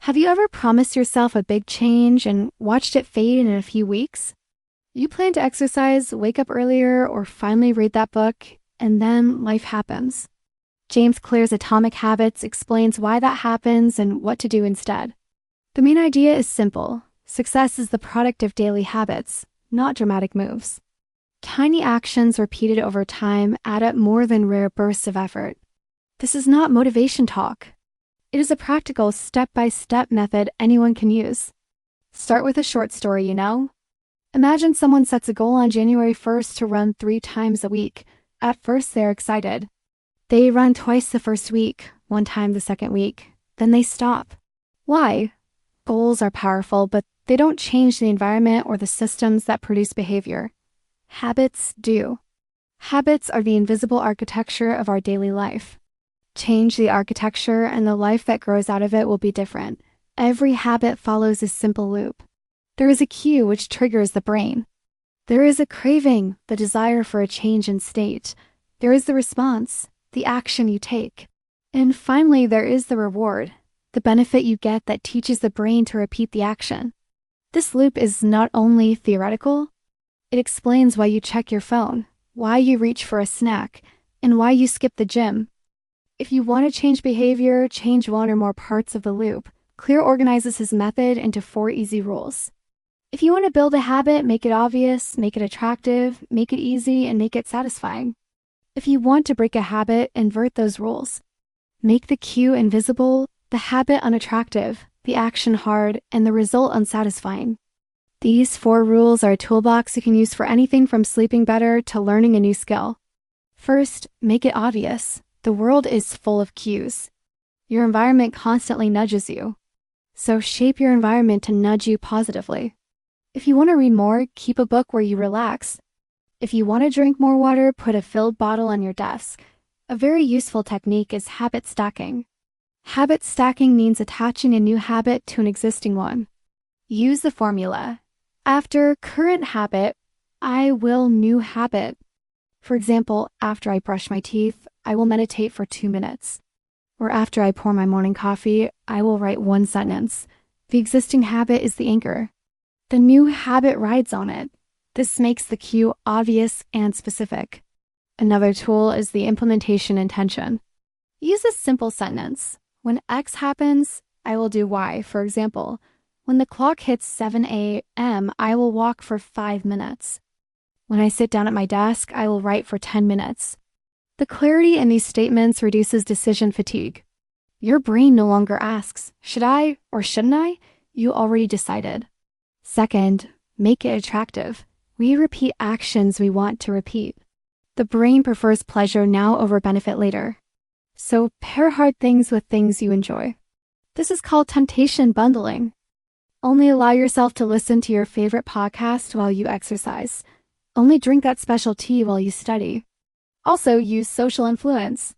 Have you ever promised yourself a big change and watched it fade in a few weeks? You plan to exercise, wake up earlier, or finally read that book, and then life happens. James Clear's Atomic Habits explains why that happens and what to do instead. The main idea is simple. Success is the product of daily habits, not dramatic moves. Tiny actions repeated over time add up more than rare bursts of effort. This is not motivation talk. It is a practical step-by-step method anyone can use. Start with a short story, Imagine someone sets a goal on January 1st to run 3 times a week. At first, they're excited. They run twice the first week, 1 time the second week. Then they stop. Why? Goals are powerful, but they don't change the environment or the systems that produce behavior. Habits do. Habits are the invisible architecture of our daily life. Change the architecture and the life that grows out of it will be different. Every habit follows a simple loop. There is a cue which triggers the brain. There is a craving, the desire for a change in state. There is the response, the action you take. And finally, there is the reward, the benefit you get that teaches the brain to repeat the action. This loop is not only theoretical, it explains why you check your phone, why you reach for a snack, and why you skip the gym. If you want to change behavior, change one or more parts of the loop. Clear organizes his method into 4 easy rules. If you want to build a habit, make it obvious, make it attractive, make it easy, and make it satisfying. If you want to break a habit, invert those rules. Make the cue invisible, the habit unattractive, the action hard, and the result unsatisfying. These 4 rules are a toolbox you can use for anything from sleeping better to learning a new skill. First, make it obvious. The world is full of cues. Your environment constantly nudges you. So shape your environment to nudge you positively. If you want to read more, keep a book where you relax. If you want to drink more water, put a filled bottle on your desk. A very useful technique is habit stacking. Habit stacking means attaching a new habit to an existing one. Use the formula. After current habit, I will new habit. For example, after I brush my teeth, I will meditate for 2 minutes. Or after I pour my morning coffee, I will write 1 sentence. The existing habit is the anchor. The new habit rides on it. This makes the cue obvious and specific. Another tool is the implementation intention. Use a simple sentence. When X happens, I will do Y. For example, when the clock hits 7 a.m., I will walk for 5 minutes. When I sit down at my desk, I will write for 10 minutes. The clarity in these statements reduces decision fatigue. Your brain no longer asks, should I or shouldn't I? You already decided. Second, make it attractive. We repeat actions we want to repeat. The brain prefers pleasure now over benefit later. So pair hard things with things you enjoy. This is called temptation bundling. Only allow yourself to listen to your favorite podcast while you exercise. Only drink that special tea while you study. Also, use social influence.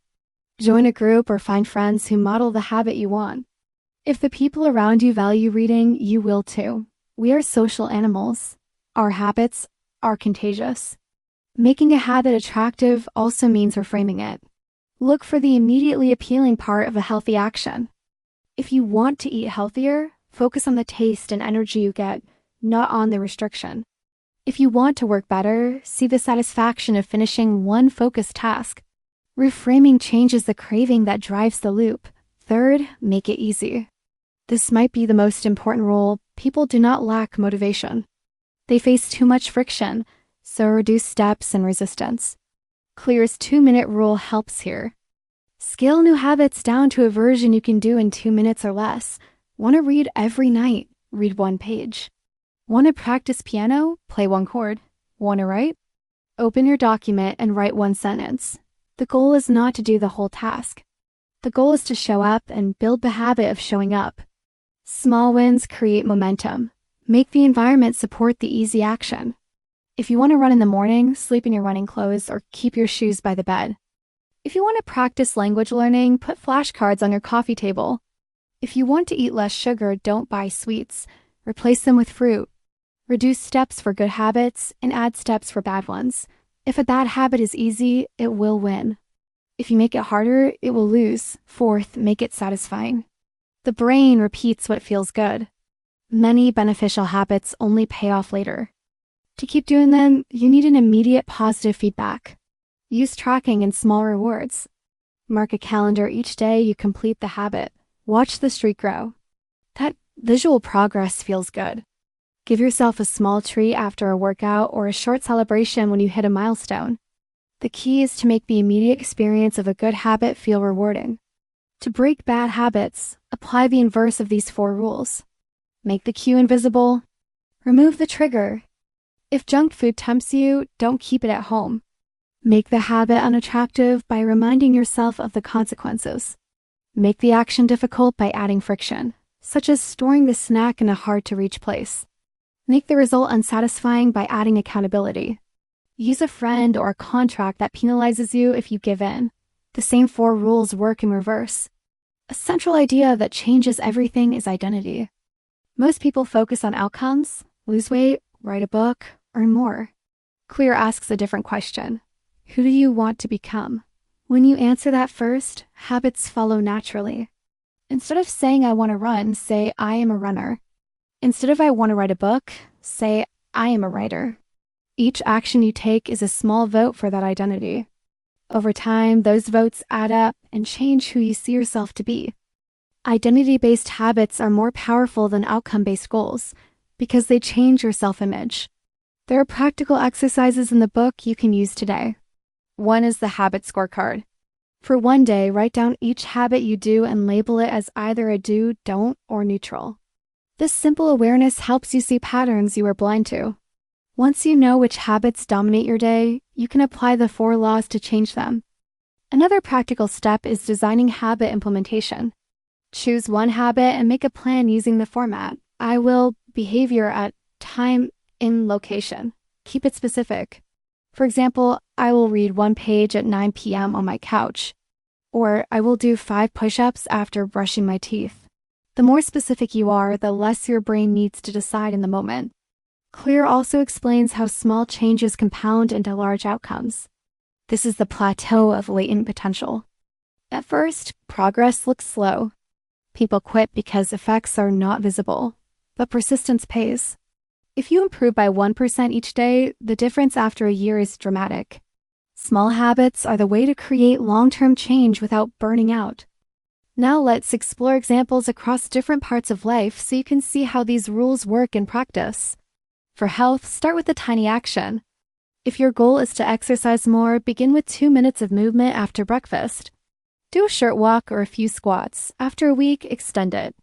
Join a group or find friends who model the habit you want. If the people around you value reading, you will too. We are social animals. Our habits are contagious. Making a habit attractive also means reframing it. Look for the immediately appealing part of a healthy action. If you want to eat healthier, focus on the taste and energy you get, not on the restriction. If you want to work better, see the satisfaction of finishing one focused task. Reframing changes the craving that drives the loop. Third, make it easy. This might be the most important rule. People do not lack motivation. They face too much friction, so reduce steps and resistance. Clear's 2-minute rule helps here. Scale new habits down to a version you can do in 2 minutes or less. Want to read every night? Read 1 page. Want to practice piano? Play 1 chord. Want to write? Open your document and write 1 sentence. The goal is not to do the whole task. The goal is to show up and build the habit of showing up. Small wins create momentum. Make the environment support the easy action. If you want to run in the morning, sleep in your running clothes or keep your shoes by the bed. If you want to practice language learning, put flashcards on your coffee table. If you want to eat less sugar, don't buy sweets. Replace them with fruit. Reduce steps for good habits and add steps for bad ones. If a bad habit is easy, it will win. If you make it harder, it will lose. Fourth, make it satisfying. The brain repeats what feels good. Many beneficial habits only pay off later. To keep doing them, you need an immediate positive feedback. Use tracking and small rewards. Mark a calendar each day you complete the habit. Watch the streak grow. That visual progress feels good. Give yourself a small treat after a workout or a short celebration when you hit a milestone. The key is to make the immediate experience of a good habit feel rewarding. To break bad habits, apply the inverse of these 4 rules. Make the cue invisible. Remove the trigger. If junk food tempts you, don't keep it at home. Make the habit unattractive by reminding yourself of the consequences. Make the action difficult by adding friction, such as storing the snack in a hard-to-reach place. Make the result unsatisfying by adding accountability. Use a friend or a contract that penalizes you if you give in. The same 4 rules work in reverse. A central idea that changes everything is identity. Most people focus on outcomes: lose weight, write a book, earn more. Clear asks a different question. Who do you want to become? When you answer that first, habits follow naturally. Instead of saying I want to run, say I am a runner. Instead of I want to write a book, say I am a writer. Each action you take is a small vote for that identity. Over time, those votes add up and change who you see yourself to be. Identity-based habits are more powerful than outcome-based goals because they change your self-image. There are practical exercises in the book you can use today. 1 is the habit scorecard. For one day, write down each habit you do and label it as either a do, don't, or neutral. This simple awareness helps you see patterns you are blind to. Once you know which habits dominate your day, you can apply the 4 laws to change them. Another practical step is designing habit implementation. Choose one habit and make a plan using the format: I will, behavior at, time, in, location. Keep it specific. For example, I will read 1 page at 9 p.m. on my couch. Or I will do 5 push-ups after brushing my teeth. The more specific you are, the less your brain needs to decide in the moment. Clear also explains how small changes compound into large outcomes. This is the plateau of latent potential. At first, progress looks slow. People quit because effects are not visible, but persistence pays. If you improve by 1% each day, the difference after a year is dramatic. Small habits are the way to create long-term change without burning out. Now let's explore examples across different parts of life so you can see how these rules work in practice. For health, start with a tiny action. If your goal is to exercise more, begin with 2 minutes of movement after breakfast. Do a short walk or a few squats. After a week, extend it.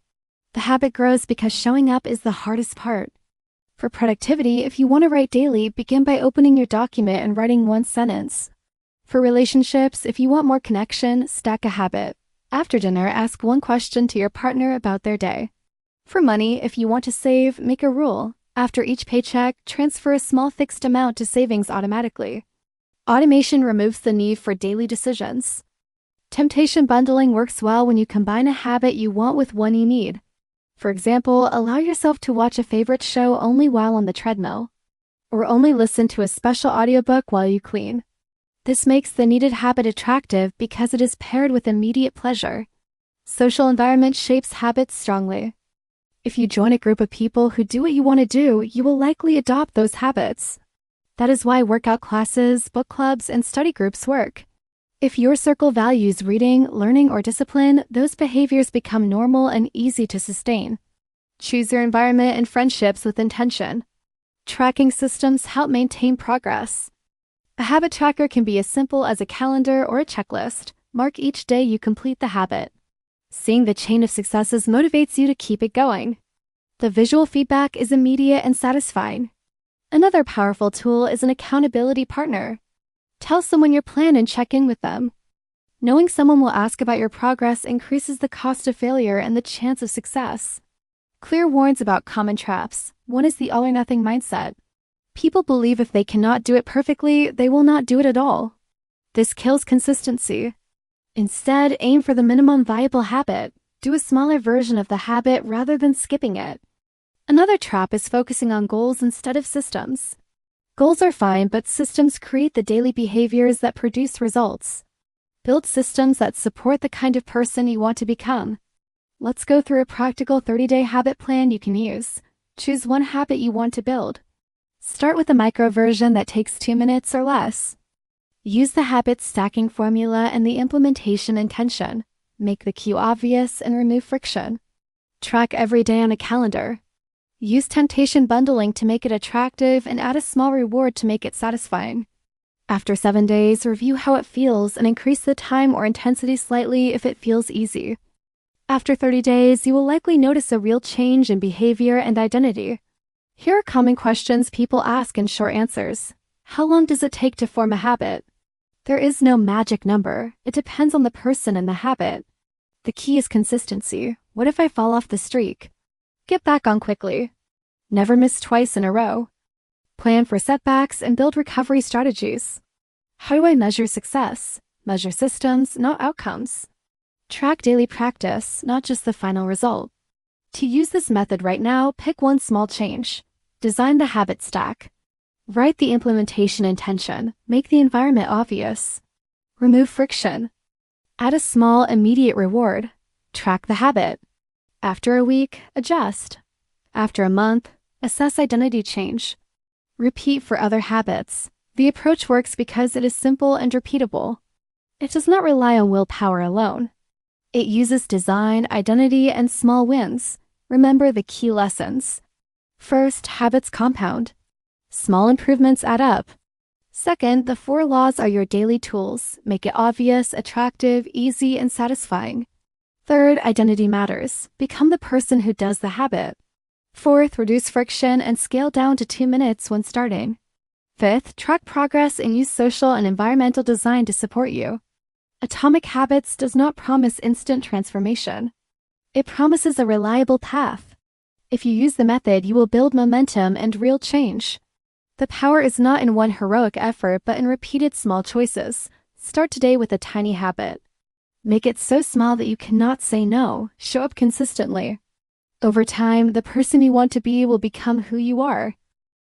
The habit grows because showing up is the hardest part. For productivity, if you want to write daily, begin by opening your document and writing 1 sentence. For relationships, if you want more connection, stack a habit. After dinner, ask 1 question to your partner about their day. For money, if you want to save, make a rule. After each paycheck, transfer a small fixed amount to savings automatically. Automation removes the need for daily decisions. Temptation bundling works well when you combine a habit you want with one you need. For example, allow yourself to watch a favorite show only while on the treadmill, or only listen to a special audiobook while you clean. This makes the needed habit attractive because it is paired with immediate pleasure. Social environment shapes habits strongly. If you join a group of people who do what you want to do, you will likely adopt those habits. That is why workout classes, book clubs, and study groups work. If your circle values reading, learning, or discipline, those behaviors become normal and easy to sustain. Choose your environment and friendships with intention. Tracking systems help maintain progress. A habit tracker can be as simple as a calendar or a checklist. Mark each day you complete the habit. Seeing the chain of successes motivates you to keep it going. The visual feedback is immediate and satisfying. Another powerful tool is an accountability partner. Tell someone your plan and check in with them. Knowing someone will ask about your progress increases the cost of failure and the chance of success. Clear warns about common traps. 1 is the all-or-nothing mindset. People believe if they cannot do it perfectly, they will not do it at all. This kills consistency. Instead, aim for the minimum viable habit. Do a smaller version of the habit rather than skipping it. Another trap is focusing on goals instead of systems. Goals are fine, but systems create the daily behaviors that produce results. Build systems that support the kind of person you want to become. Let's go through a practical 30-day habit plan you can use. Choose one habit you want to build. Start with a micro version that takes 2 minutes or less. Use the habit stacking formula and the implementation intention. Make the cue obvious and remove friction. Track every day on a calendar. Use temptation bundling to make it attractive and add a small reward to make it satisfying. After 7 days, review how it feels and increase the time or intensity slightly if it feels easy. After 30 days, you will likely notice a real change in behavior and identity. Here are common questions people ask in short answers. How long does it take to form a habit? There is no magic number. It depends on the person and the habit. The key is consistency. What if I fall off the streak? Get back on quickly. Never miss twice in a row. Plan for setbacks and build recovery strategies. How do I measure success? Measure systems, not outcomes. Track daily practice, not just the final result. To use this method right now, pick one small change. Design the habit stack. Write the implementation intention. Make the environment obvious. Remove friction. Add a small, immediate reward. Track the habit. After a week, adjust. After a month, assess identity change. Repeat for other habits. The approach works because it is simple and repeatable. It does not rely on willpower alone. It uses design, identity, and small wins. Remember the key lessons. First, habits compound. Small improvements add up. Second, the 4 laws are your daily tools. Make it obvious, attractive, easy, and satisfying. Third, identity matters. Become the person who does the habit. Fourth, reduce friction and scale down to 2 minutes when starting. Fifth, track progress and use social and environmental design to support you. Atomic Habits does not promise instant transformation. It promises a reliable path. If you use the method, you will build momentum and real change. The power is not in one heroic effort, but in repeated small choices. Start today with a tiny habit. Make it so small that you cannot say no. Show up consistently. Over time, the person you want to be will become who you are.